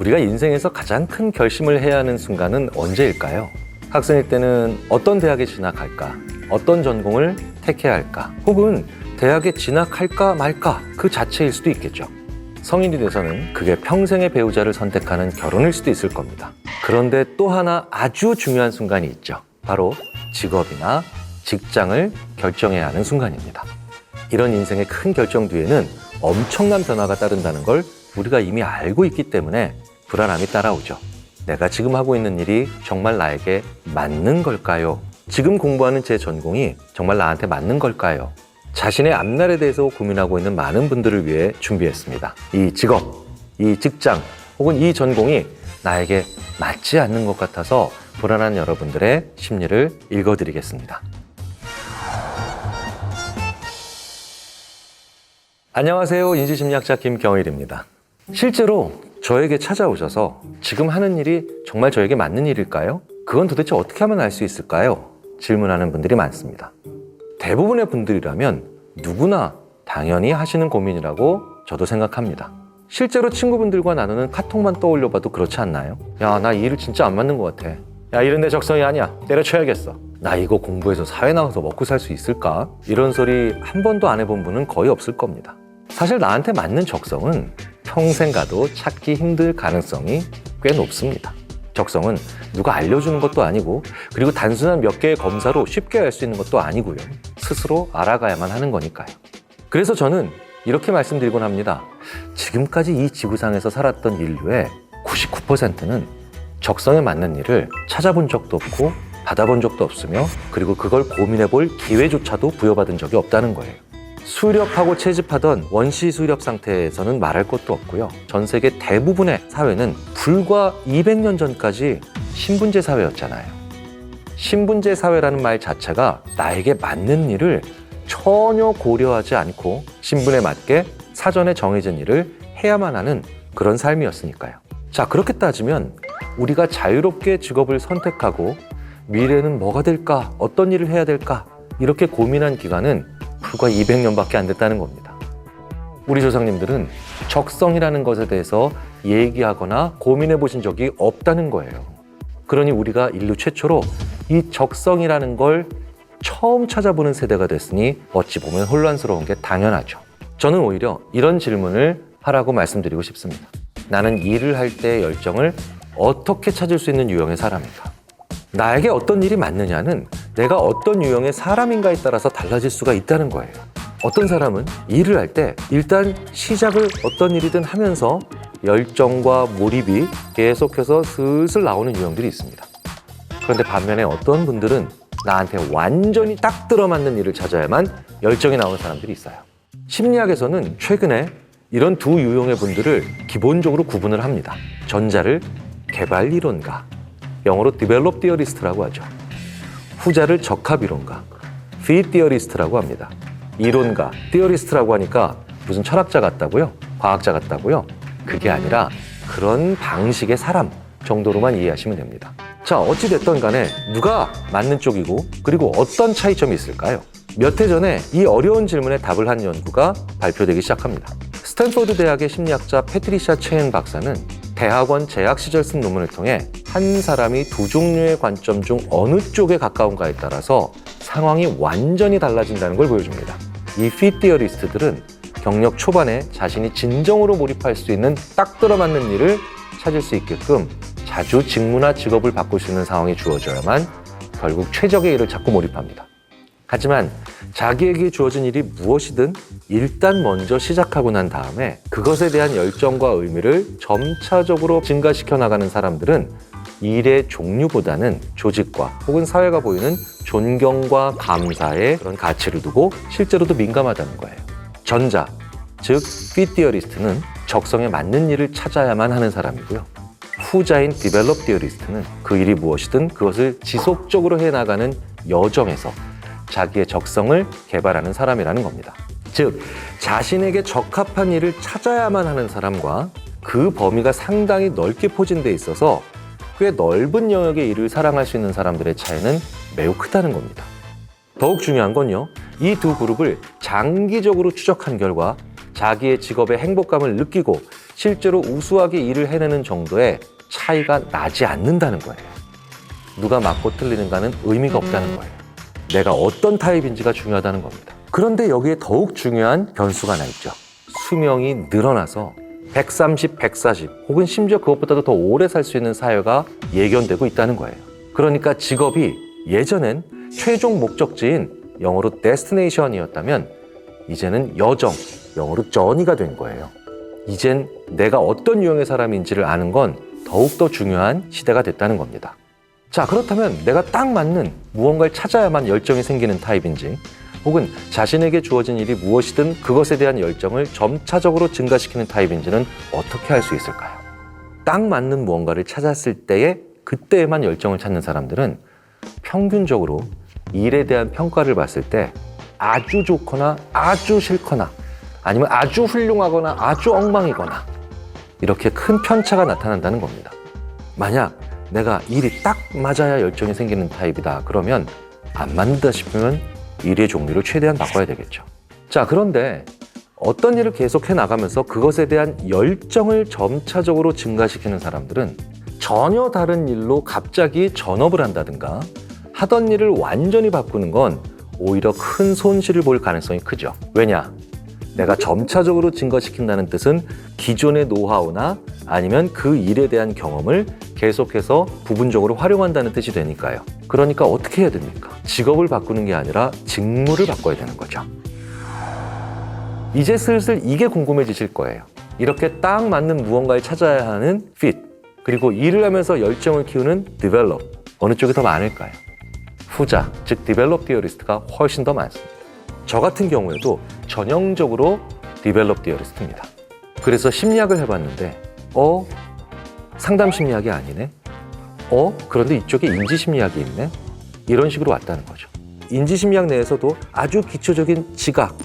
우리가 인생에서 가장 큰 결심을 해야 하는 순간은 언제일까요? 학생일 때는 어떤 대학에 진학할까? 어떤 전공을 택해야 할까? 혹은 대학에 진학할까 말까? 그 자체일 수도 있겠죠. 성인이 돼서는 그게 평생의 배우자를 선택하는 결혼일 수도 있을 겁니다. 그런데 또 하나 아주 중요한 순간이 있죠. 바로 직업이나 직장을 결정해야 하는 순간입니다. 이런 인생의 큰 결정 뒤에는 엄청난 변화가 따른다는 걸 우리가 이미 알고 있기 때문에 불안함이 따라오죠. 내가 지금 하고 있는 일이 정말 나에게 맞는 걸까요? 지금 공부하는 제 전공이 정말 나한테 맞는 걸까요? 자신의 앞날에 대해서 고민하고 있는 많은 분들을 위해 준비했습니다. 이 직업, 이 직장, 혹은 이 전공이 나에게 맞지 않는 것 같아서 불안한 여러분들의 심리를 읽어드리겠습니다. 안녕하세요. 인지심리학자 김경일입니다. 실제로 저에게 찾아오셔서 지금 하는 일이 정말 저에게 맞는 일일까요? 그건 도대체 어떻게 하면 알 수 있을까요? 질문하는 분들이 많습니다. 대부분의 분들이라면 누구나 당연히 하시는 고민이라고 저도 생각합니다. 실제로 친구분들과 나누는 카톡만 떠올려봐도 그렇지 않나요? 야, 나 이 일 진짜 안 맞는 것 같아. 야, 이런 데 적성이 아니야. 때려쳐야겠어. 나 이거 공부해서 사회 나가서 먹고 살 수 있을까? 이런 소리 한 번도 안 해본 분은 거의 없을 겁니다. 사실 나한테 맞는 적성은 평생 가도 찾기 힘들 가능성이 꽤 높습니다. 적성은 누가 알려주는 것도 아니고, 그리고 단순한 몇 개의 검사로 쉽게 알 수 있는 것도 아니고요. 스스로 알아가야만 하는 거니까요. 그래서 저는 이렇게 말씀드리곤 합니다. 지금까지 이 지구상에서 살았던 인류의 99%는 적성에 맞는 일을 찾아본 적도 없고 받아본 적도 없으며, 그리고 그걸 고민해볼 기회조차도 부여받은 적이 없다는 거예요. 수렵하고 채집하던 원시 수렵 상태에서는 말할 것도 없고요. 전 세계 대부분의 사회는 불과 200년 전까지 신분제 사회였잖아요. 신분제 사회라는 말 자체가 나에게 맞는 일을 전혀 고려하지 않고 신분에 맞게 사전에 정해진 일을 해야만 하는 그런 삶이었으니까요. 자, 그렇게 따지면 우리가 자유롭게 직업을 선택하고 미래는 뭐가 될까? 어떤 일을 해야 될까? 이렇게 고민한 기간은 불과 200년밖에 안 됐다는 겁니다. 우리 조상님들은 적성이라는 것에 대해서 얘기하거나 고민해 보신 적이 없다는 거예요. 그러니 우리가 인류 최초로 이 적성이라는 걸 처음 찾아보는 세대가 됐으니 어찌 보면 혼란스러운 게 당연하죠. 저는 오히려 이런 질문을 하라고 말씀드리고 싶습니다. 나는 일을 할 때의 열정을 어떻게 찾을 수 있는 유형의 사람인가? 나에게 어떤 일이 맞느냐는 내가 어떤 유형의 사람인가에 따라서 달라질 수가 있다는 거예요. 어떤 사람은 일을 할 때 일단 시작을 어떤 일이든 하면서 열정과 몰입이 계속해서 슬슬 나오는 유형들이 있습니다. 그런데 반면에 어떤 분들은 나한테 완전히 딱 들어맞는 일을 찾아야만 열정이 나오는 사람들이 있어요. 심리학에서는 최근에 이런 두 유형의 분들을 기본적으로 구분을 합니다. 전자를 개발 이론가, 영어로 develop theorist라고 하죠. 후자를 적합 이론가, fit theorist라고 합니다. 이론가, theorist라고 하니까 무슨 철학자 같다고요? 과학자 같다고요? 그게 아니라 그런 방식의 사람 정도로만 이해하시면 됩니다. 자, 어찌됐든 간에 누가 맞는 쪽이고, 그리고 어떤 차이점이 있을까요? 몇 해 전에 이 어려운 질문에 답을 한 연구가 발표되기 시작합니다. 스탠포드 대학의 심리학자 패트리샤 체인 박사는 대학원 재학 시절 쓴 논문을 통해 한 사람이 두 종류의 관점 중 어느 쪽에 가까운가에 따라서 상황이 완전히 달라진다는 걸 보여줍니다. 이 fit theorist들은 경력 초반에 자신이 진정으로 몰입할 수 있는 딱 들어맞는 일을 찾을 수 있게끔 자주 직무나 직업을 바꿀 수 있는 상황이 주어져야만 결국 최적의 일을 찾고 몰입합니다. 하지만 자기에게 주어진 일이 무엇이든 일단 먼저 시작하고 난 다음에 그것에 대한 열정과 의미를 점차적으로 증가시켜 나가는 사람들은 일의 종류보다는 조직과 혹은 사회가 보이는 존경과 감사에 그런 가치를 두고 실제로도 민감하다는 거예요. 전자, 즉 fit theorist는 적성에 맞는 일을 찾아야만 하는 사람이고요. 후자인 develop theorist는 그 일이 무엇이든 그것을 지속적으로 해나가는 여정에서 자기의 적성을 개발하는 사람이라는 겁니다. 즉, 자신에게 적합한 일을 찾아야만 하는 사람과 그 범위가 상당히 넓게 포진돼 있어서 꽤 넓은 영역의 일을 사랑할 수 있는 사람들의 차이는 매우 크다는 겁니다. 더욱 중요한 건요, 이 두 그룹을 장기적으로 추적한 결과 자기의 직업의 행복감을 느끼고 실제로 우수하게 일을 해내는 정도의 차이가 나지 않는다는 거예요. 누가 맞고 틀리는가는 의미가 없다는 거예요. 내가 어떤 타입인지가 중요하다는 겁니다. 그런데 여기에 더욱 중요한 변수가 하나 있죠. 수명이 늘어나서 130, 140 혹은 심지어 그것보다도 더 오래 살 수 있는 사회가 예견되고 있다는 거예요. 그러니까 직업이 예전엔 최종 목적지인 영어로 destination이었다면 이제는 여정, 영어로 journey가 된 거예요. 이젠 내가 어떤 유형의 사람인지를 아는 건 더욱더 중요한 시대가 됐다는 겁니다. 자, 그렇다면 내가 딱 맞는 무언가를 찾아야만 열정이 생기는 타입인지 혹은 자신에게 주어진 일이 무엇이든 그것에 대한 열정을 점차적으로 증가시키는 타입인지는 어떻게 알 수 있을까요? 딱 맞는 무언가를 찾았을 때에 그때에만 열정을 찾는 사람들은 평균적으로 일에 대한 평가를 봤을 때 아주 좋거나 아주 싫거나 아니면 아주 훌륭하거나 아주 엉망이거나 이렇게 큰 편차가 나타난다는 겁니다. 만약 내가 일이 딱 맞아야 열정이 생기는 타입이다 그러면 안 맞는다 싶으면 일의 종류를 최대한 바꿔야 되겠죠. 자, 그런데 어떤 일을 계속해 나가면서 그것에 대한 열정을 점차적으로 증가시키는 사람들은 전혀 다른 일로 갑자기 전업을 한다든가 하던 일을 완전히 바꾸는 건 오히려 큰 손실을 볼 가능성이 크죠. 왜냐? 내가 점차적으로 증가시킨다는 뜻은 기존의 노하우나 아니면 그 일에 대한 경험을 계속해서 부분적으로 활용한다는 뜻이 되니까요. 그러니까 어떻게 해야 됩니까? 직업을 바꾸는 게 아니라 직무를 바꿔야 되는 거죠. 이제 슬슬 이게 궁금해지실 거예요. 이렇게 딱 맞는 무언가를 찾아야 하는 fit, 그리고 일을 하면서 열정을 키우는 develop, 어느 쪽이 더 많을까요? 후자, 즉 develop theorist가 훨씬 더 많습니다. 저 같은 경우에도 전형적으로 develop theorist입니다. 그래서 심리학을 해봤는데 상담 심리학이 아니네? 그런데 이쪽에 인지 심리학이 있네? 이런 식으로 왔다는 거죠. 인지 심리학 내에서도 아주 기초적인 지각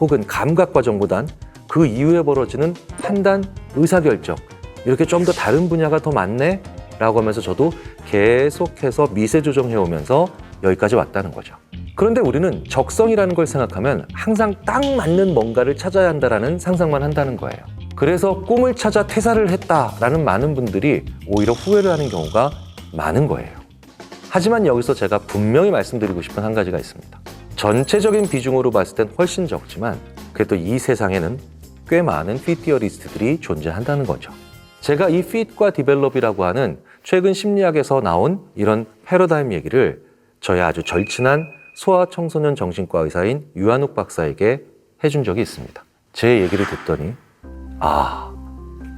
혹은 감각 과정보단 그 이후에 벌어지는 판단, 의사결정 이렇게 좀 더 다른 분야가 더 많네? 라고 하면서 저도 계속해서 미세 조정해오면서 여기까지 왔다는 거죠. 그런데 우리는 적성이라는 걸 생각하면 항상 딱 맞는 뭔가를 찾아야 한다는 상상만 한다는 거예요. 그래서 꿈을 찾아 퇴사를 했다라는 많은 분들이 오히려 후회를 하는 경우가 많은 거예요. 하지만 여기서 제가 분명히 말씀드리고 싶은 한 가지가 있습니다. 전체적인 비중으로 봤을 땐 훨씬 적지만 그래도 이 세상에는 꽤 많은 fit theorist들이 존재한다는 거죠. 제가 이 fit과 develop이라고 하는 최근 심리학에서 나온 이런 패러다임 얘기를 저희 아주 절친한 소아청소년 정신과 의사인 유한욱 박사에게 해준 적이 있습니다. 제 얘기를 듣더니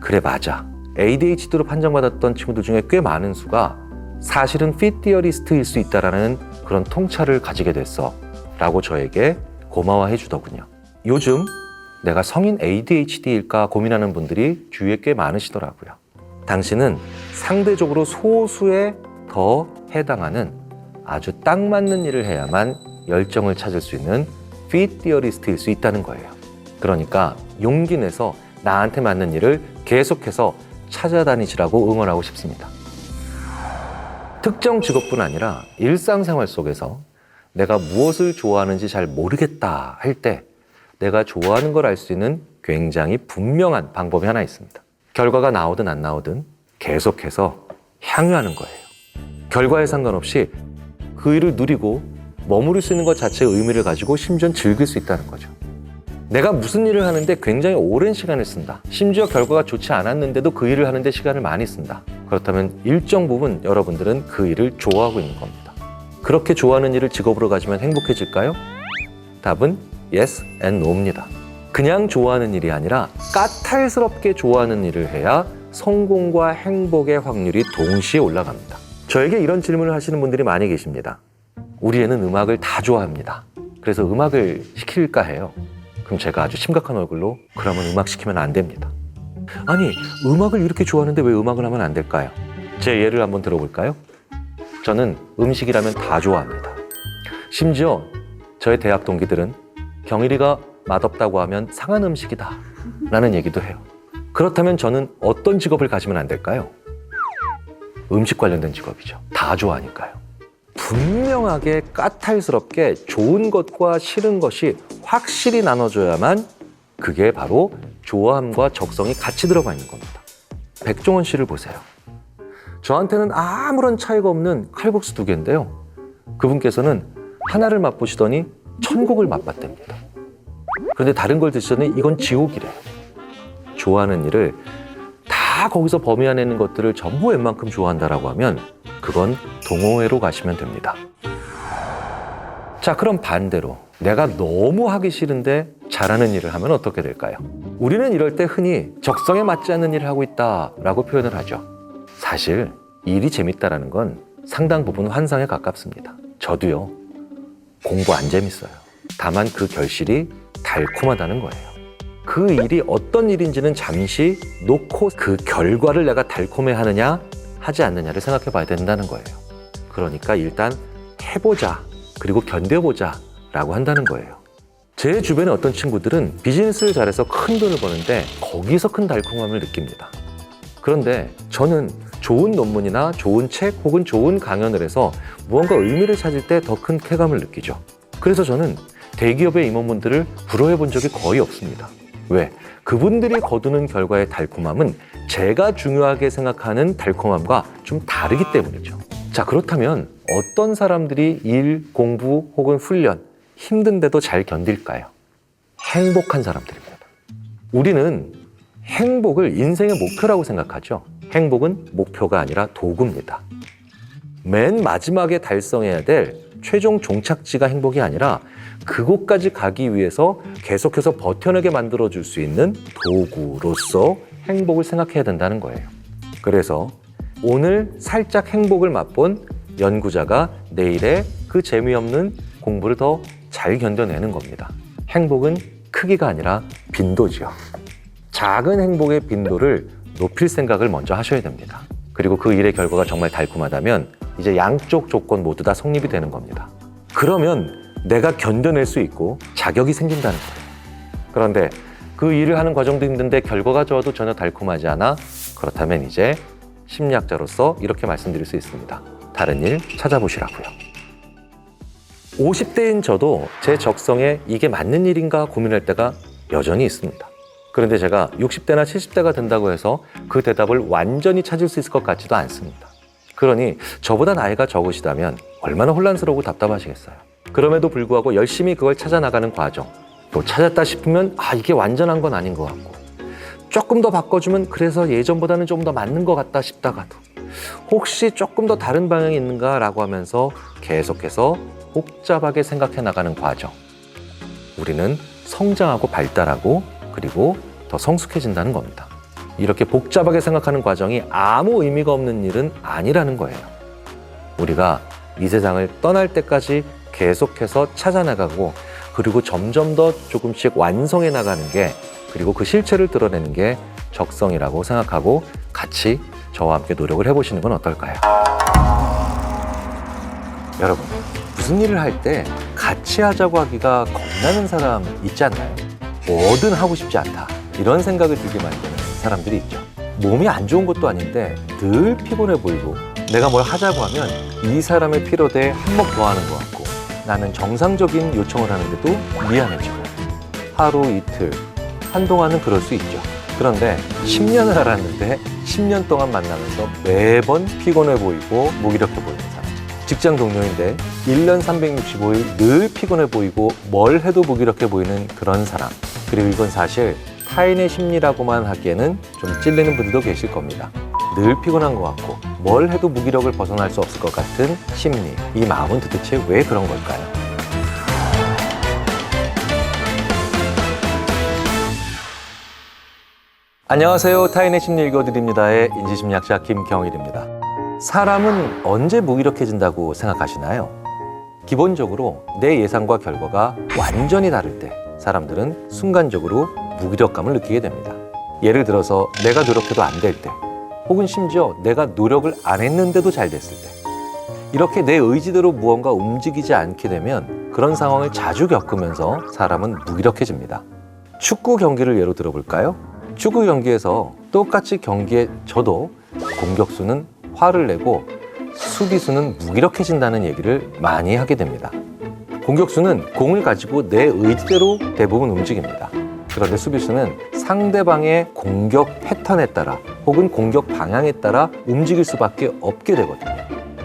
그래 맞아. ADHD로 판정받았던 친구들 중에 꽤 많은 수가 사실은 fit theorist일 수 있다는 그런 통찰을 가지게 됐어 라고 저에게 고마워해 주더군요. 요즘 내가 성인 ADHD일까 고민하는 분들이 주위에 꽤 많으시더라고요. 당신은 상대적으로 소수에 더 해당하는 아주 딱 맞는 일을 해야만 열정을 찾을 수 있는 fit theorist일 수 있다는 거예요. 그러니까 용기 내서 나한테 맞는 일을 계속해서 찾아다니시라고 응원하고 싶습니다. 특정 직업뿐 아니라 일상생활 속에서 내가 무엇을 좋아하는지 잘 모르겠다 할 때 내가 좋아하는 걸 알 수 있는 굉장히 분명한 방법이 하나 있습니다. 결과가 나오든 안 나오든 계속해서 향유하는 거예요. 결과에 상관없이 그 일을 누리고 머무를 수 있는 것 자체의 의미를 가지고 심지어 즐길 수 있다는 거죠. 내가 무슨 일을 하는데 굉장히 오랜 시간을 쓴다. 심지어 결과가 좋지 않았는데도 그 일을 하는데 시간을 많이 쓴다. 그렇다면 일정 부분 여러분들은 그 일을 좋아하고 있는 겁니다. 그렇게 좋아하는 일을 직업으로 가지면 행복해질까요? 답은 yes and no입니다. 그냥 좋아하는 일이 아니라 까탈스럽게 좋아하는 일을 해야 성공과 행복의 확률이 동시에 올라갑니다. 저에게 이런 질문을 하시는 분들이 많이 계십니다. 우리 애는 음악을 다 좋아합니다. 그래서 음악을 시킬까 해요. 그럼 제가 아주 심각한 얼굴로 그러면 음악 시키면 안 됩니다. 아니, 음악을 이렇게 좋아하는데 왜 음악을 하면 안 될까요? 제 예를 한번 들어볼까요? 저는 음식이라면 다 좋아합니다. 심지어 저의 대학 동기들은 경일이가 맛없다고 하면 상한 음식이다 라는 얘기도 해요. 그렇다면 저는 어떤 직업을 가지면 안 될까요? 음식 관련된 직업이죠. 다 좋아하니까요. 분명하게 까탈스럽게 좋은 것과 싫은 것이 확실히 나눠져야만 그게 바로 좋아함과 적성이 같이 들어가 있는 겁니다. 백종원 씨를 보세요. 저한테는 아무런 차이가 없는 칼국수 2개인데요. 그분께서는 하나를 맛보시더니 천국을 맛봤답니다. 그런데 다른 걸 드시더니 이건 지옥이래요. 좋아하는 일을 다 거기서 범위안에 것들을 전부 웬만큼 좋아한다라고 하면 그건 동호회로 가시면 됩니다. 자, 그럼 반대로 내가 너무 하기 싫은데 잘하는 일을 하면 어떻게 될까요? 우리는 이럴 때 흔히 적성에 맞지 않는 일을 하고 있다라고 표현을 하죠. 사실 일이 재밌다라는 건 상당 부분 환상에 가깝습니다. 저도요, 공부 안 재밌어요. 다만 그 결실이 달콤하다는 거예요. 그 일이 어떤 일인지는 잠시 놓고 그 결과를 내가 달콤해하느냐 하지 않느냐를 생각해 봐야 된다는 거예요. 그러니까 일단 해보자, 그리고 견뎌보자 라고 한다는 거예요. 제 주변에 어떤 친구들은 비즈니스를 잘해서 큰 돈을 버는데 거기서 큰 달콤함을 느낍니다. 그런데 저는 좋은 논문이나 좋은 책 혹은 좋은 강연을 해서 무언가 의미를 찾을 때 더 큰 쾌감을 느끼죠. 그래서 저는 대기업의 임원분들을 부러워해 본 적이 거의 없습니다. 왜? 그분들이 거두는 결과의 달콤함은 제가 중요하게 생각하는 달콤함과 좀 다르기 때문이죠. 자, 그렇다면 어떤 사람들이 일, 공부 혹은 훈련 힘든데도 잘 견딜까요? 행복한 사람들입니다. 우리는 행복을 인생의 목표라고 생각하죠. 행복은 목표가 아니라 도구입니다. 맨 마지막에 달성해야 될 최종 종착지가 행복이 아니라 그곳까지 가기 위해서 계속해서 버텨내게 만들어줄 수 있는 도구로서 행복을 생각해야 된다는 거예요. 그래서 오늘 살짝 행복을 맛본 연구자가 내일의 그 재미없는 공부를 더 잘 견뎌내는 겁니다. 행복은 크기가 아니라 빈도죠. 작은 행복의 빈도를 높일 생각을 먼저 하셔야 됩니다. 그리고 그 일의 결과가 정말 달콤하다면 이제 양쪽 조건 모두 다 성립이 되는 겁니다. 그러면 내가 견뎌낼 수 있고 자격이 생긴다는 거예요. 그런데 그 일을 하는 과정도 힘든데 결과가 좋아도 전혀 달콤하지 않아? 그렇다면 이제 심리학자로서 이렇게 말씀드릴 수 있습니다. 다른 일 찾아보시라고요. 50대인 저도 제 적성에 이게 맞는 일인가 고민할 때가 여전히 있습니다. 그런데 제가 60대나 70대가 된다고 해서 그 대답을 완전히 찾을 수 있을 것 같지도 않습니다. 그러니 저보다 나이가 적으시다면 얼마나 혼란스러우고 답답하시겠어요. 그럼에도 불구하고 열심히 그걸 찾아나가는 과정, 또 찾았다 싶으면 이게 완전한 건 아닌 것 같고, 조금 더 바꿔주면 그래서 예전보다는 좀 더 맞는 것 같다 싶다가도 혹시 조금 더 다른 방향이 있는가 라고 하면서 계속해서 복잡하게 생각해 나가는 과정, 우리는 성장하고 발달하고 그리고 더 성숙해진다는 겁니다. 이렇게 복잡하게 생각하는 과정이 아무 의미가 없는 일은 아니라는 거예요. 우리가 이 세상을 떠날 때까지 계속해서 찾아나가고 그리고 점점 더 조금씩 완성해 나가는 게, 그리고 그 실체를 드러내는 게 적성이라고 생각하고 같이 저와 함께 노력을 해보시는 건 어떨까요? 여러분, 무슨 일을 할 때 같이 하자고 하기가 겁나는 사람 있지 않나요? 뭐든 하고 싶지 않다, 이런 생각을 들게 만드는 사람들이 있죠. 몸이 안 좋은 것도 아닌데 늘 피곤해 보이고 내가 뭘 하자고 하면 이 사람의 피로대에 한몫 더하는 것 같고, 나는 정상적인 요청을 하는데도 미안해지고, 하루 이틀 한동안은 그럴 수 있죠. 그런데 10년을 알았는데 10년 동안 만나면서 매번 피곤해 보이고 무기력해 보이는 사람, 직장 동료인데 1년 365일 늘 피곤해 보이고 뭘 해도 무기력해 보이는 그런 사람, 그리고 이건 사실 타인의 심리라고만 하기에는 좀 찔리는 분들도 계실 겁니다. 늘 피곤한 것 같고 뭘 해도 무기력을 벗어날 수 없을 것 같은 심리, 이 마음은 도대체 왜 그런 걸까요? 안녕하세요. 타인의 심리 읽어드립니다의 인지심리학자 김경일입니다. 사람은 언제 무기력해진다고 생각하시나요? 기본적으로 내 예상과 결과가 완전히 다를 때 사람들은 순간적으로 무기력감을 느끼게 됩니다. 예를 들어서 내가 노력해도 안 될 때, 혹은 심지어 내가 노력을 안 했는데도 잘 됐을 때, 이렇게 내 의지대로 무언가 움직이지 않게 되면 그런 상황을 자주 겪으면서 사람은 무기력해집니다. 축구 경기를 예로 들어볼까요? 축구 경기에서 똑같이 경기에 져도 공격수는 화를 내고 수비수는 무기력해진다는 얘기를 많이 하게 됩니다. 공격수는 공을 가지고 내 의지대로 대부분 움직입니다. 그런데 수비수는 상대방의 공격 패턴에 따라 혹은 공격 방향에 따라 움직일 수밖에 없게 되거든요.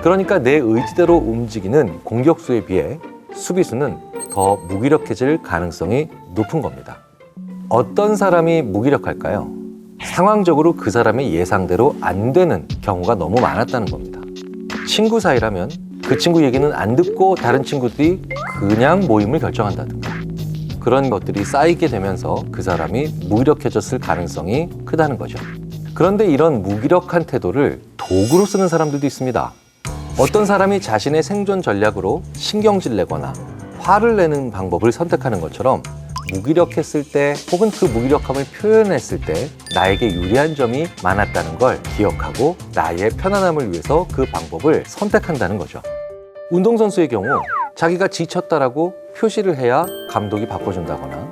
그러니까 내 의지대로 움직이는 공격수에 비해 수비수는 더 무기력해질 가능성이 높은 겁니다. 어떤 사람이 무기력할까요? 상황적으로 그 사람의 예상대로 안 되는 경우가 너무 많았다는 겁니다. 친구 사이라면 그 친구 얘기는 안 듣고 다른 친구들이 그냥 모임을 결정한다든가 그런 것들이 쌓이게 되면서 그 사람이 무기력해졌을 가능성이 크다는 거죠. 그런데 이런 무기력한 태도를 도구로 쓰는 사람들도 있습니다. 어떤 사람이 자신의 생존 전략으로 신경질 내거나 화를 내는 방법을 선택하는 것처럼 무기력했을 때 혹은 그 무기력함을 표현했을 때 나에게 유리한 점이 많았다는 걸 기억하고 나의 편안함을 위해서 그 방법을 선택한다는 거죠. 운동선수의 경우 자기가 지쳤다라고 표시를 해야 감독이 바꿔준다거나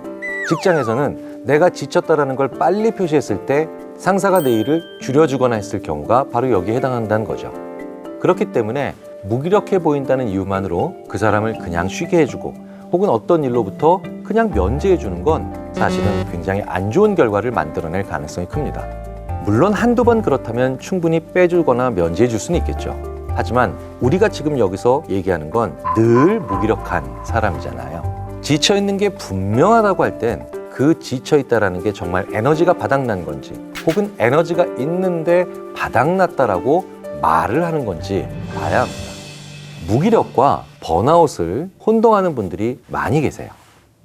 직장에서는 내가 지쳤다라는 걸 빨리 표시했을 때 상사가 내 일을 줄여주거나 했을 경우가 바로 여기에 해당한다는 거죠. 그렇기 때문에 무기력해 보인다는 이유만으로 그 사람을 그냥 쉬게 해주고 혹은 어떤 일로부터 그냥 면제해 주는 건 사실은 굉장히 안 좋은 결과를 만들어낼 가능성이 큽니다. 물론 한두 번 그렇다면 충분히 빼주거나 면제해 줄 수는 있겠죠. 하지만 우리가 지금 여기서 얘기하는 건 늘 무기력한 사람이잖아요. 지쳐있는 게 분명하다고 할 땐 그 지쳐있다라는 게 정말 에너지가 바닥난 건지 혹은 에너지가 있는데 바닥났다라고 말을 하는 건지 봐야 합니다. 무기력과 번아웃을 혼동하는 분들이 많이 계세요.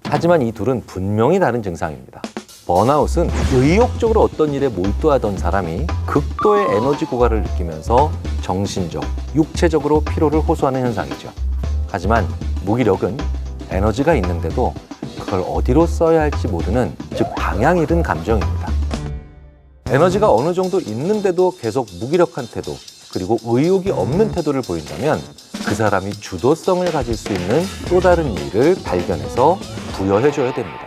하지만 이 둘은 분명히 다른 증상입니다. 번아웃은 의욕적으로 어떤 일에 몰두하던 사람이 극도의 에너지 고갈을 느끼면서 정신적, 육체적으로 피로를 호소하는 현상이죠. 하지만 무기력은 에너지가 있는데도 그걸 어디로 써야 할지 모르는, 즉 방향 잃은 감정입니다. 에너지가 어느 정도 있는데도 계속 무기력한 태도, 그리고 의욕이 없는 태도를 보인다면 그 사람이 주도성을 가질 수 있는 또 다른 일을 발견해서 부여해줘야 됩니다.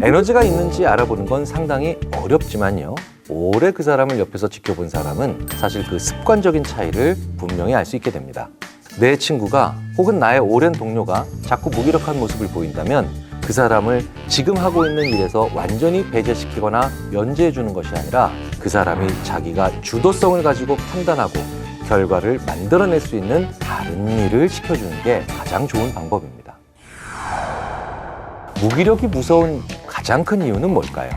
에너지가 있는지 알아보는 건 상당히 어렵지만요. 오래 그 사람을 옆에서 지켜본 사람은 사실 그 습관적인 차이를 분명히 알 수 있게 됩니다. 내 친구가 혹은 나의 오랜 동료가 자꾸 무기력한 모습을 보인다면 그 사람을 지금 하고 있는 일에서 완전히 배제시키거나 면제해주는 것이 아니라 그 사람이 자기가 주도성을 가지고 판단하고 결과를 만들어낼 수 있는 다른 일을 시켜주는 게 가장 좋은 방법입니다. 무기력이 무서운 가장 큰 이유는 뭘까요?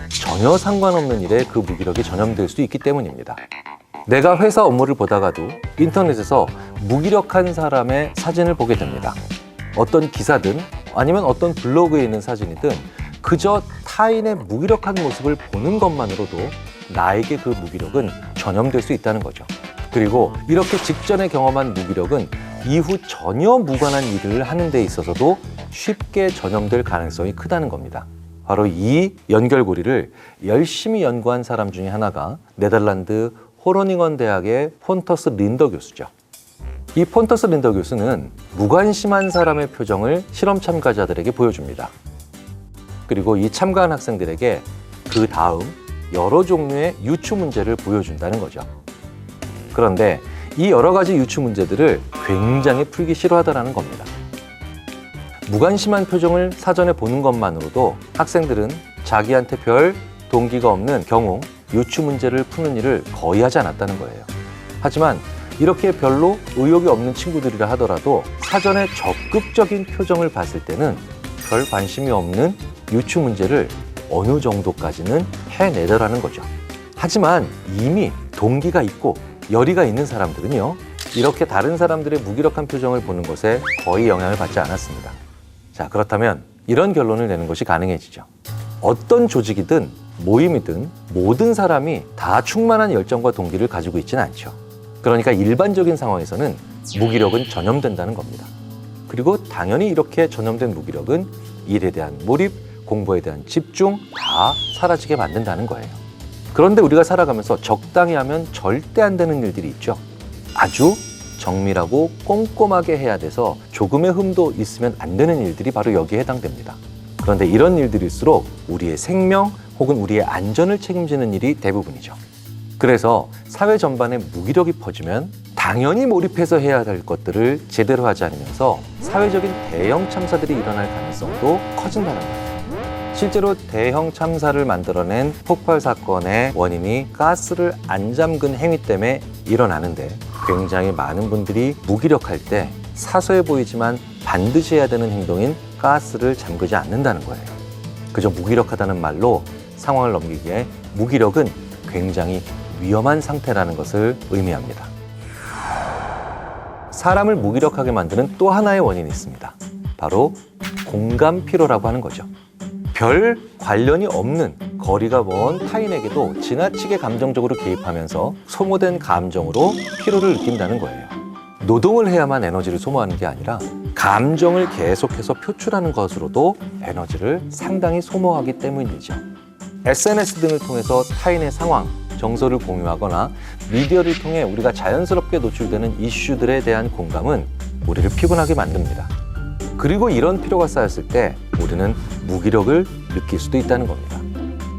전혀 상관없는 일에 그 무기력이 전염될 수 있기 때문입니다. 내가 회사 업무를 보다가도 인터넷에서 무기력한 사람의 사진을 보게 됩니다. 어떤 기사든 아니면 어떤 블로그에 있는 사진이든 그저 타인의 무기력한 모습을 보는 것만으로도 나에게 그 무기력은 전염될 수 있다는 거죠. 그리고 이렇게 직전에 경험한 무기력은 이후 전혀 무관한 일을 하는 데 있어서도 쉽게 전염될 가능성이 크다는 겁니다. 바로 이 연결고리를 열심히 연구한 사람 중에 하나가 네덜란드 호로닝원 대학의 폰터스 린더 교수죠. 이 폰터스 린더 교수는 무관심한 사람의 표정을 실험 참가자들에게 보여줍니다. 그리고 이 참가한 학생들에게 그 다음 여러 종류의 유추 문제를 보여준다는 거죠. 그런데 이 여러 가지 유추 문제들을 굉장히 풀기 싫어하더라는 겁니다. 무관심한 표정을 사전에 보는 것만으로도 학생들은 자기한테 별 동기가 없는 경우 유추 문제를 푸는 일을 거의 하지 않았다는 거예요. 하지만 이렇게 별로 의욕이 없는 친구들이라 하더라도 사전에 적극적인 표정을 봤을 때는 별 관심이 없는 유추 문제를 어느 정도까지는 해내더라는 거죠. 하지만 이미 동기가 있고 열의가 있는 사람들은요, 이렇게 다른 사람들의 무기력한 표정을 보는 것에 거의 영향을 받지 않았습니다. 자, 그렇다면 이런 결론을 내는 것이 가능해지죠. 어떤 조직이든 모임이든 모든 사람이 다 충만한 열정과 동기를 가지고 있지는 않죠. 그러니까 일반적인 상황에서는 무기력은 전염된다는 겁니다. 그리고 당연히 이렇게 전염된 무기력은 일에 대한 몰입, 공부에 대한 집중 다 사라지게 만든다는 거예요. 그런데 우리가 살아가면서 적당히 하면 절대 안 되는 일들이 있죠. 아주 정밀하고 꼼꼼하게 해야 돼서 조금의 흠도 있으면 안 되는 일들이 바로 여기에 해당됩니다. 그런데 이런 일들일수록 우리의 생명 혹은 우리의 안전을 책임지는 일이 대부분이죠. 그래서 사회 전반에 무기력이 퍼지면 당연히 몰입해서 해야 할 것들을 제대로 하지 않으면서 사회적인 대형 참사들이 일어날 가능성도 커진다는 거예요. 실제로 대형 참사를 만들어낸 폭발 사건의 원인이 가스를 안 잠근 행위 때문에 일어나는데 굉장히 많은 분들이 무기력할 때 사소해 보이지만 반드시 해야 되는 행동인 가스를 잠그지 않는다는 거예요. 그저 무기력하다는 말로 상황을 넘기기에 무기력은 굉장히 위험한 상태라는 것을 의미합니다. 사람을 무기력하게 만드는 또 하나의 원인이 있습니다. 바로 공감 피로라고 하는 거죠. 별 관련이 없는 거리가 먼 타인에게도 지나치게 감정적으로 개입하면서 소모된 감정으로 피로를 느낀다는 거예요. 노동을 해야만 에너지를 소모하는 게 아니라 감정을 계속해서 표출하는 것으로도 에너지를 상당히 소모하기 때문이죠. SNS 등을 통해서 타인의 상황, 정서를 공유하거나 미디어를 통해 우리가 자연스럽게 노출되는 이슈들에 대한 공감은 우리를 피곤하게 만듭니다. 그리고 이런 피로가 쌓였을 때 우리는 무기력을 느낄 수도 있다는 겁니다.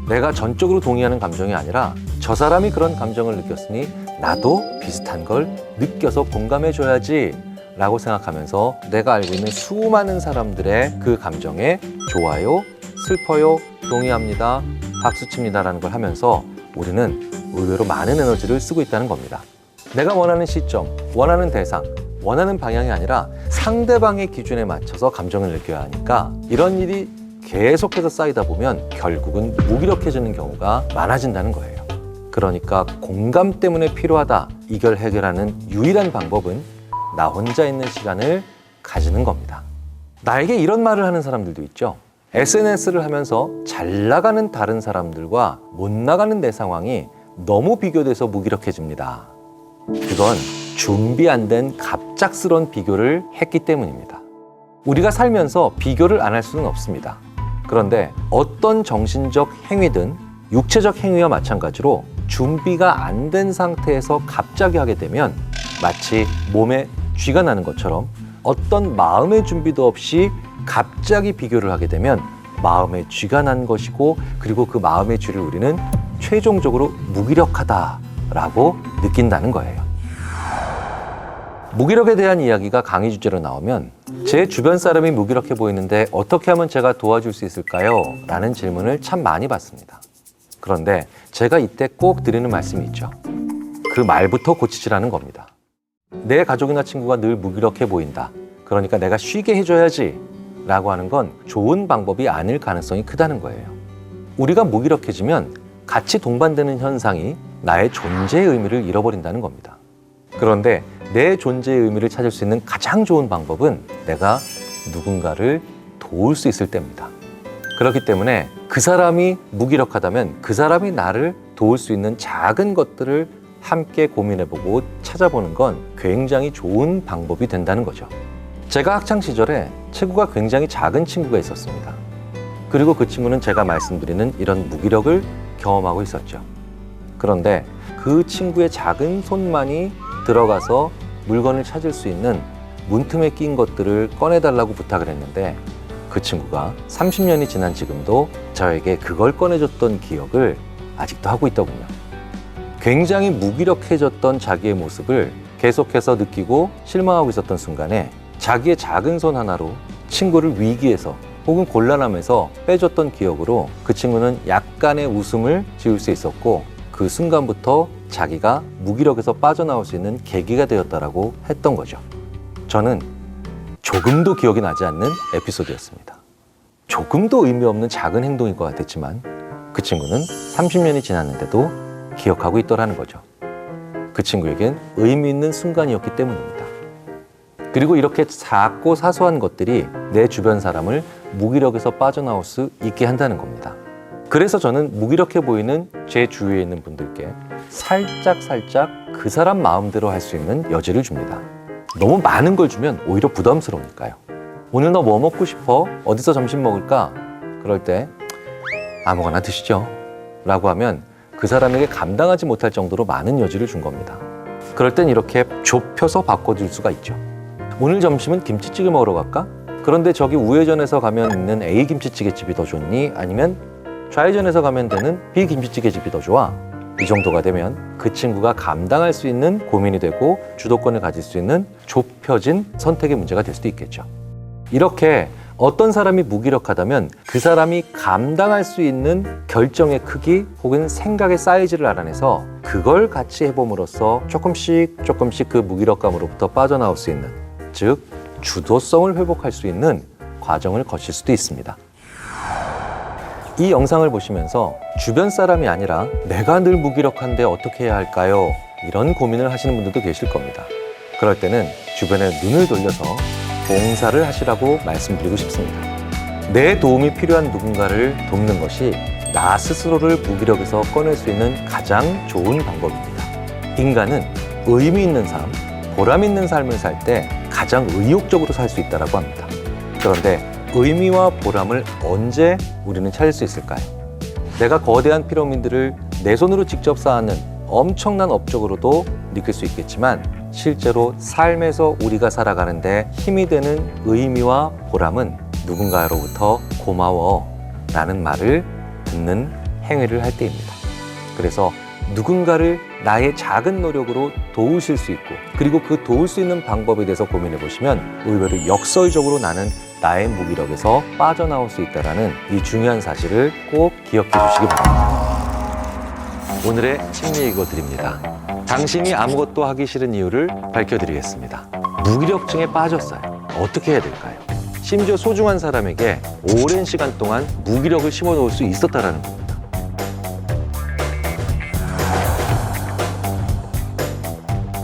내가 전적으로 동의하는 감정이 아니라 저 사람이 그런 감정을 느꼈으니 나도 비슷한 걸 느껴서 공감해줘야지 라고 생각하면서 내가 알고 있는 수많은 사람들의 그 감정에 좋아요, 슬퍼요, 동의합니다, 박수칩니다 라는 걸 하면서 우리는 의외로 많은 에너지를 쓰고 있다는 겁니다. 내가 원하는 시점, 원하는 대상, 원하는 방향이 아니라 상대방의 기준에 맞춰서 감정을 느껴야 하니까 이런 일이 계속해서 쌓이다 보면 결국은 무기력해지는 경우가 많아진다는 거예요. 그러니까 공감 때문에 필요하다, 이걸 해결하는 유일한 방법은 나 혼자 있는 시간을 가지는 겁니다. 나에게 이런 말을 하는 사람들도 있죠. SNS를 하면서 잘 나가는 다른 사람들과 못 나가는 내 상황이 너무 비교돼서 무기력해집니다. 그건 준비 안 된 갑작스러운 비교를 했기 때문입니다. 우리가 살면서 비교를 안 할 수는 없습니다. 그런데 어떤 정신적 행위든 육체적 행위와 마찬가지로 준비가 안 된 상태에서 갑자기 하게 되면 마치 몸에 쥐가 나는 것처럼 어떤 마음의 준비도 없이 갑자기 비교를 하게 되면 마음에 쥐가 난 것이고 그리고 그 마음의 쥐를 우리는 최종적으로 무기력하다라고 느낀다는 거예요. 무기력에 대한 이야기가 강의 주제로 나오면 제 주변 사람이 무기력해 보이는데 어떻게 하면 제가 도와줄 수 있을까요? 라는 질문을 참 많이 받습니다. 그런데 제가 이때 꼭 드리는 말씀이 있죠. 그 말부터 고치시라는 겁니다. 내 가족이나 친구가 늘 무기력해 보인다. 그러니까 내가 쉬게 해줘야지 라고 하는 건 좋은 방법이 아닐 가능성이 크다는 거예요. 우리가 무기력해지면 같이 동반되는 현상이 나의 존재의 의미를 잃어버린다는 겁니다. 그런데 내 존재의 의미를 찾을 수 있는 가장 좋은 방법은 내가 누군가를 도울 수 있을 때입니다. 그렇기 때문에 그 사람이 무기력하다면 그 사람이 나를 도울 수 있는 작은 것들을 함께 고민해보고 찾아보는 건 굉장히 좋은 방법이 된다는 거죠. 제가 학창시절에 체구가 굉장히 작은 친구가 있었습니다. 그리고 그 친구는 제가 말씀드리는 이런 무기력을 경험하고 있었죠. 그런데 그 친구의 작은 손만이 들어가서 물건을 찾을 수 있는 문틈에 낀 것들을 꺼내달라고 부탁을 했는데 그 친구가 30년이 지난 지금도 저에게 그걸 꺼내줬던 기억을 아직도 하고 있더군요. 굉장히 무기력해졌던 자기의 모습을 계속해서 느끼고 실망하고 있었던 순간에 자기의 작은 손 하나로 친구를 위기에서 혹은 곤란함에서 빼줬던 기억으로 그 친구는 약간의 웃음을 지을 수 있었고 그 순간부터 자기가 무기력에서 빠져나올 수 있는 계기가 되었다라고 했던 거죠. 저는 조금도 기억이 나지 않는 에피소드였습니다. 조금도 의미 없는 작은 행동일 것 같았지만 그 친구는 30년이 지났는데도 기억하고 있더라는 거죠. 그 친구에겐 의미 있는 순간이었기 때문입니다. 그리고 이렇게 작고 사소한 것들이 내 주변 사람을 무기력에서 빠져나올 수 있게 한다는 겁니다. 그래서 저는 무기력해 보이는 제 주위에 있는 분들께 살짝 그 사람 마음대로 할 수 있는 여지를 줍니다. 너무 많은 걸 주면 오히려 부담스러우니까요. 오늘 너 뭐 먹고 싶어? 어디서 점심 먹을까? 그럴 때 아무거나 드시죠 라고 하면 그 사람에게 감당하지 못할 정도로 많은 여지를 준 겁니다. 그럴 땐 이렇게 좁혀서 바꿔줄 수가 있죠. 오늘 점심은 김치찌개 먹으러 갈까? 그런데 저기 우회전에서 가면 있는 A 김치찌개 집이 더 좋니? 아니면 좌회전에서 가면 되는 B 김치찌개 집이 더 좋아? 이 정도가 되면 그 친구가 감당할 수 있는 고민이 되고 주도권을 가질 수 있는 좁혀진 선택의 문제가 될 수도 있겠죠. 이렇게 어떤 사람이 무기력하다면 그 사람이 감당할 수 있는 결정의 크기 혹은 생각의 사이즈를 알아내서 그걸 같이 해봄으로써 조금씩 그 무기력감으로부터 빠져나올 수 있는, 즉 주도성을 회복할 수 있는 과정을 거칠 수도 있습니다. 이 영상을 보시면서 주변 사람이 아니라 내가 늘 무기력한데 어떻게 해야 할까요? 이런 고민을 하시는 분들도 계실 겁니다. 그럴 때는 주변에 눈을 돌려서 봉사를 하시라고 말씀드리고 싶습니다. 내 도움이 필요한 누군가를 돕는 것이 나 스스로를 무기력에서 꺼낼 수 있는 가장 좋은 방법입니다. 인간은 의미 있는 삶, 보람 있는 삶을 살 때 가장 의욕적으로 살 수 있다고 합니다. 그런데 의미와 보람을 언제 우리는 찾을 수 있을까요? 내가 거대한 피라미드를 내 손으로 직접 쌓는 엄청난 업적으로도 느낄 수 있겠지만 실제로 삶에서 우리가 살아가는데 힘이 되는 의미와 보람은 누군가로부터 고마워 라는 말을 듣는 행위를 할 때입니다. 그래서 누군가를 나의 작은 노력으로 도우실 수 있고, 그리고 그 도울 수 있는 방법에 대해서 고민해 보시면 의외로 역설적으로 나는 나의 무기력에서 빠져나올 수 있다는 이 중요한 사실을 꼭 기억해 주시기 바랍니다. 오늘의 심리 읽어 드립니다. 당신이 아무것도 하기 싫은 이유를 밝혀드리겠습니다. 무기력증에 빠졌어요. 어떻게 해야 될까요? 심지어 소중한 사람에게 오랜 시간 동안 무기력을 심어 놓을 수 있었다는 겁니다.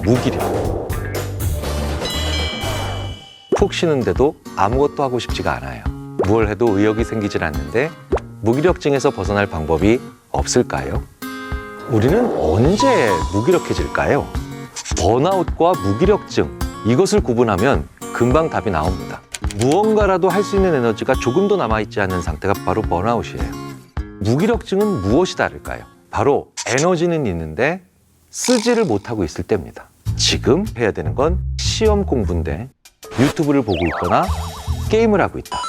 무기력. 푹 쉬는데도 아무것도 하고 싶지가 않아요. 뭘 해도 의욕이 생기질 않는데 무기력증에서 벗어날 방법이 없을까요? 우리는 언제 무기력해질까요? 번아웃과 무기력증, 이것을 구분하면 금방 답이 나옵니다. 무언가라도 할 수 있는 에너지가 조금도 남아있지 않는 상태가 바로 번아웃이에요. 무기력증은 무엇이 다를까요? 바로 에너지는 있는데 쓰지를 못하고 있을 때입니다. 지금 해야 되는 건 시험 공부인데 유튜브를 보고 있거나 게임을 하고 있다.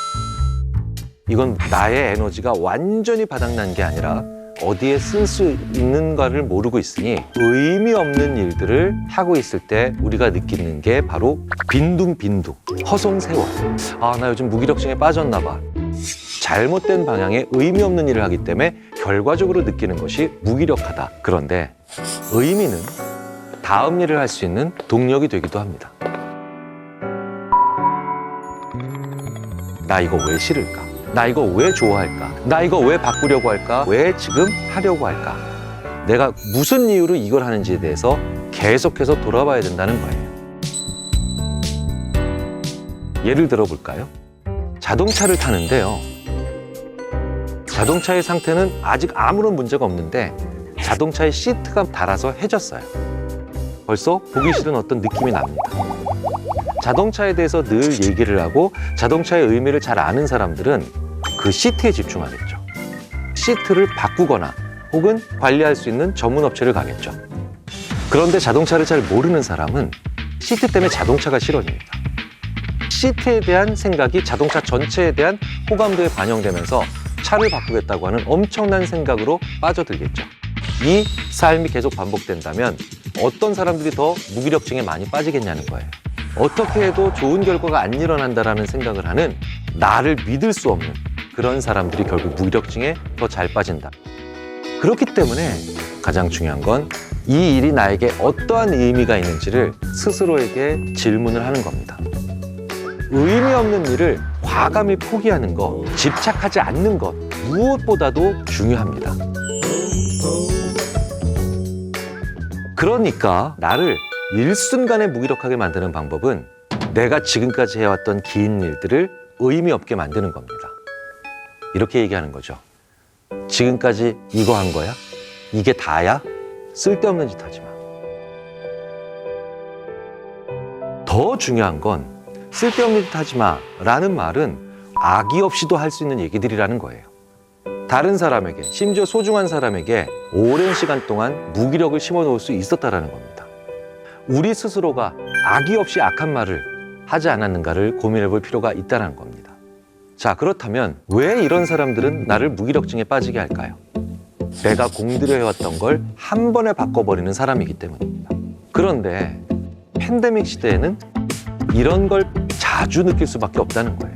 이건 나의 에너지가 완전히 바닥난 게 아니라 어디에 쓸 수 있는가를 모르고 있으니 의미 없는 일들을 하고 있을 때 우리가 느끼는 게 바로 빈둥빈둥, 허송세월. 아, 나 요즘 무기력증에 빠졌나 봐. 잘못된 방향의 의미 없는 일을 하기 때문에 결과적으로 느끼는 것이 무기력하다. 그런데 의미는 다음 일을 할 수 있는 동력이 되기도 합니다. 나 이거 왜 싫을까? 나 이거 왜 좋아할까? 나 이거 왜 바꾸려고 할까? 왜 지금 하려고 할까? 내가 무슨 이유로 이걸 하는지에 대해서 계속해서 돌아봐야 된다는 거예요. 예를 들어 볼까요? 자동차를 타는데요. 자동차의 상태는 아직 아무런 문제가 없는데 자동차의 시트가 닳아서 해졌어요. 벌써 보기 싫은 어떤 느낌이 납니다. 자동차에 대해서 늘 얘기를 하고 자동차의 의미를 잘 아는 사람들은 그 시트에 집중하겠죠. 시트를 바꾸거나 혹은 관리할 수 있는 전문 업체를 가겠죠. 그런데 자동차를 잘 모르는 사람은 시트 때문에 자동차가 싫어집니다. 시트에 대한 생각이 자동차 전체에 대한 호감도에 반영되면서 차를 바꾸겠다고 하는 엄청난 생각으로 빠져들겠죠. 이 삶이 계속 반복된다면 어떤 사람들이 더 무기력증에 많이 빠지겠냐는 거예요. 어떻게 해도 좋은 결과가 안 일어난다라는 생각을 하는, 나를 믿을 수 없는 그런 사람들이 결국 무기력증에 더 잘 빠진다. 그렇기 때문에 가장 중요한 건 이 일이 나에게 어떠한 의미가 있는지를 스스로에게 질문을 하는 겁니다. 의미 없는 일을 과감히 포기하는 것, 집착하지 않는 것, 무엇보다도 중요합니다. 그러니까 나를 일순간에 무기력하게 만드는 방법은 내가 지금까지 해왔던 긴 일들을 의미 없게 만드는 겁니다. 이렇게 얘기하는 거죠. 지금까지 이거 한 거야? 이게 다야? 쓸데없는 짓 하지 마. 더 중요한 건 쓸데없는 짓 하지 마 라는 말은 악의 없이도 할 수 있는 얘기들이라는 거예요. 다른 사람에게, 심지어 소중한 사람에게 오랜 시간 동안 무기력을 심어 놓을 수 있었다는 겁니다. 우리 스스로가 악의 없이 악한 말을 하지 않았는가를 고민해 볼 필요가 있다는 겁니다. 자, 그렇다면 왜 이런 사람들은 나를 무기력증에 빠지게 할까요? 내가 공들여 해왔던 걸 한 번에 바꿔버리는 사람이기 때문입니다. 그런데 팬데믹 시대에는 이런 걸 자주 느낄 수밖에 없다는 거예요.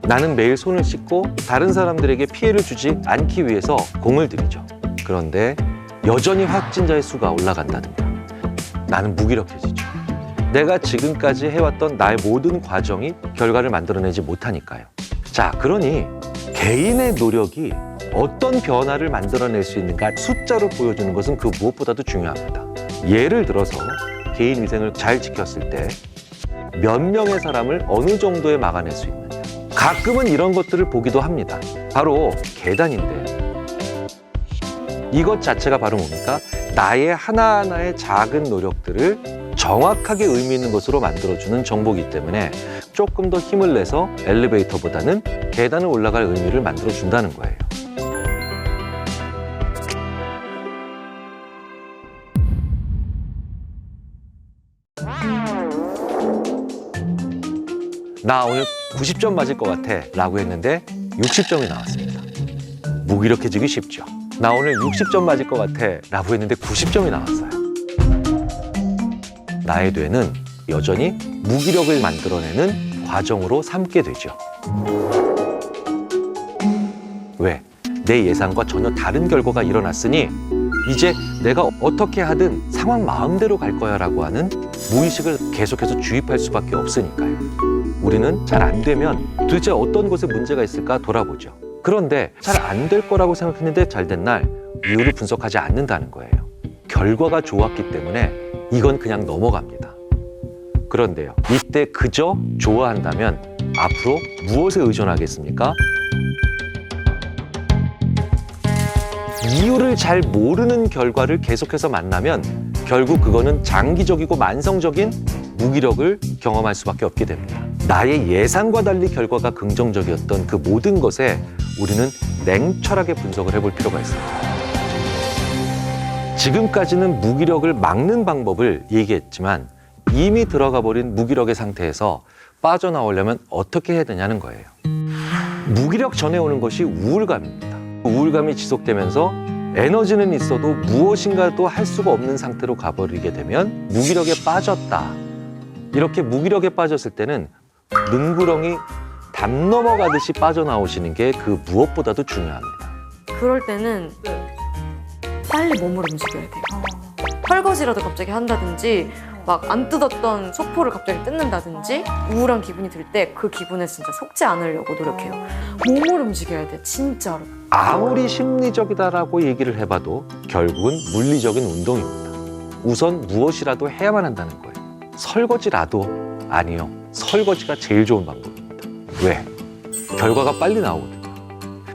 나는 매일 손을 씻고 다른 사람들에게 피해를 주지 않기 위해서 공을 들이죠. 그런데 여전히 확진자의 수가 올라간다든가 나는 무기력해지죠. 내가 지금까지 해왔던 나의 모든 과정이 결과를 만들어내지 못하니까요. 자, 그러니 개인의 노력이 어떤 변화를 만들어낼 수 있는가 숫자로 보여주는 것은 그 무엇보다도 중요합니다. 예를 들어서 개인 위생을 잘 지켰을 때 몇 명의 사람을 어느 정도에 막아낼 수 있느냐. 가끔은 이런 것들을 보기도 합니다. 바로 계단인데 이것 자체가 바로 뭡니까? 나의 하나하나의 작은 노력들을 정확하게 의미 있는 것으로 만들어주는 정보이기 때문에 조금 더 힘을 내서 엘리베이터보다는 계단을 올라갈 의미를 만들어준다는 거예요. 나 오늘 90점 맞을 것 같아 라고 했는데 60점이 나왔습니다. 무기력해지기 쉽죠. 나 오늘 60점 맞을 것 같아 라고 했는데 90점이 나왔어요. 나의 뇌는 여전히 무기력을 만들어내는 과정으로 삼게 되죠. 왜? 내 예상과 전혀 다른 결과가 일어났으니 이제 내가 어떻게 하든 상황 마음대로 갈 거야 라고 하는 무의식을 계속해서 주입할 수밖에 없으니까요. 우리는 잘 안 되면 도대체 어떤 곳에 문제가 있을까 돌아보죠. 그런데 잘 안 될 거라고 생각했는데 잘 된 날 이유를 분석하지 않는다는 거예요. 결과가 좋았기 때문에 이건 그냥 넘어갑니다. 그런데요, 이때 그저 좋아한다면 앞으로 무엇에 의존하겠습니까? 이유를 잘 모르는 결과를 계속해서 만나면 결국 그거는 장기적이고 만성적인 무기력을 경험할 수밖에 없게 됩니다. 나의 예상과 달리 결과가 긍정적이었던 그 모든 것에 우리는 냉철하게 분석을 해볼 필요가 있습니다. 지금까지는 무기력을 막는 방법을 얘기했지만 이미 들어가 버린 무기력의 상태에서 빠져나오려면 어떻게 해야 되냐는 거예요. 무기력 전에 오는 것이 우울감입니다. 우울감이 지속되면서 에너지는 있어도 무엇인가도 할 수가 없는 상태로 가버리게 되면 무기력에 빠졌다. 이렇게 무기력에 빠졌을 때는 능구렁이 담 넘어가듯이 빠져나오시는 게 그 무엇보다도 중요합니다. 그럴 때는 빨리 몸을 움직여야 돼요. 설거지라도 갑자기 한다든지 막 안 뜯었던 소포를 갑자기 뜯는다든지 우울한 기분이 들 때 그 기분에 진짜 속지 않으려고 노력해요. 몸을 움직여야 돼, 진짜로. 아무리 심리적이다라고 얘기를 해봐도 결국은 물리적인 운동입니다. 우선 무엇이라도 해야만 한다는 거예요. 설거지라도 아니요. 설거지가 제일 좋은 방법입니다. 왜? 결과가 빨리 나오거든요.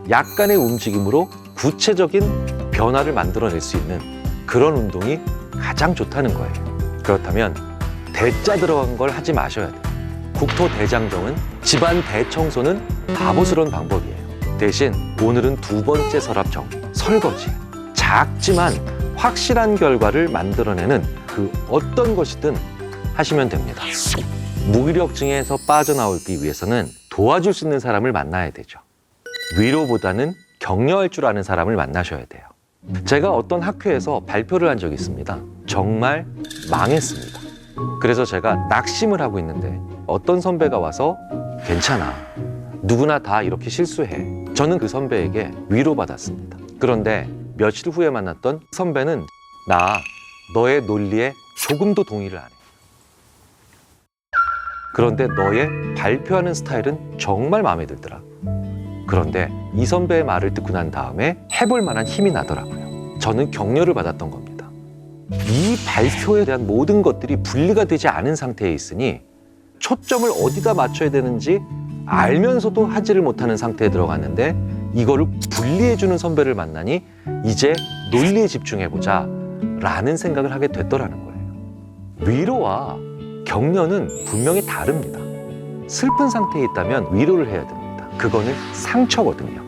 약간의 움직임으로 구체적인 변화를 만들어낼 수 있는 그런 운동이 가장 좋다는 거예요. 그렇다면 대자 들어간 걸 하지 마셔야 돼요. 국토대장정은 집안 대청소는 바보스러운 방법이에요. 대신 오늘은 두 번째 서랍정, 설거지. 작지만 확실한 결과를 만들어내는 그 어떤 것이든 하시면 됩니다. 무기력증에서 빠져나오기 위해서는 도와줄 수 있는 사람을 만나야 되죠. 위로보다는 격려할 줄 아는 사람을 만나셔야 돼요. 제가 어떤 학회에서 발표를 한 적이 있습니다. 정말 망했습니다. 그래서 제가 낙심을 하고 있는데 어떤 선배가 와서 괜찮아. 누구나 다 이렇게 실수해. 저는 그 선배에게 위로받았습니다. 그런데 며칠 후에 만났던 선배는 나 너의 논리에 조금도 동의를 안 해. 그런데 너의 발표하는 스타일은 정말 마음에 들더라. 그런데 이 선배의 말을 듣고 난 다음에 해볼 만한 힘이 나더라고요. 저는 격려를 받았던 겁니다. 이 발표에 대한 모든 것들이 분리가 되지 않은 상태에 있으니 초점을 어디다 맞춰야 되는지 알면서도 하지를 못하는 상태에 들어갔는데 이거를 분리해주는 선배를 만나니 이제 논리에 집중해보자 라는 생각을 하게 됐더라는 거예요. 위로와 격려는 분명히 다릅니다. 슬픈 상태에 있다면 위로를 해야 됩니다. 그거는 상처거든요.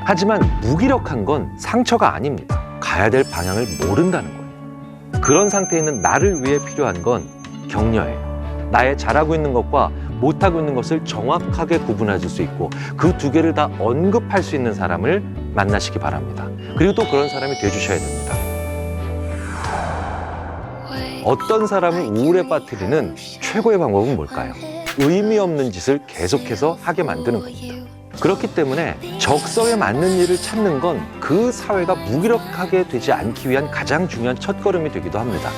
하지만 무기력한 건 상처가 아닙니다. 가야 될 방향을 모른다는 거예요. 그런 상태에 있는 나를 위해 필요한 건 격려예요. 나의 잘하고 있는 것과 못하고 있는 것을 정확하게 구분해 줄 수 있고 그 두 개를 다 언급할 수 있는 사람을 만나시기 바랍니다. 그리고 또 그런 사람이 돼주셔야 됩니다. 어떤 사람을 우울에 빠뜨리는 최고의 방법은 뭘까요? 의미 없는 짓을 계속해서 하게 만드는 겁니다. 그렇기 때문에 적성에 맞는 일을 찾는 건 그 사회가 무기력하게 되지 않기 위한 가장 중요한 첫걸음이 되기도 합니다.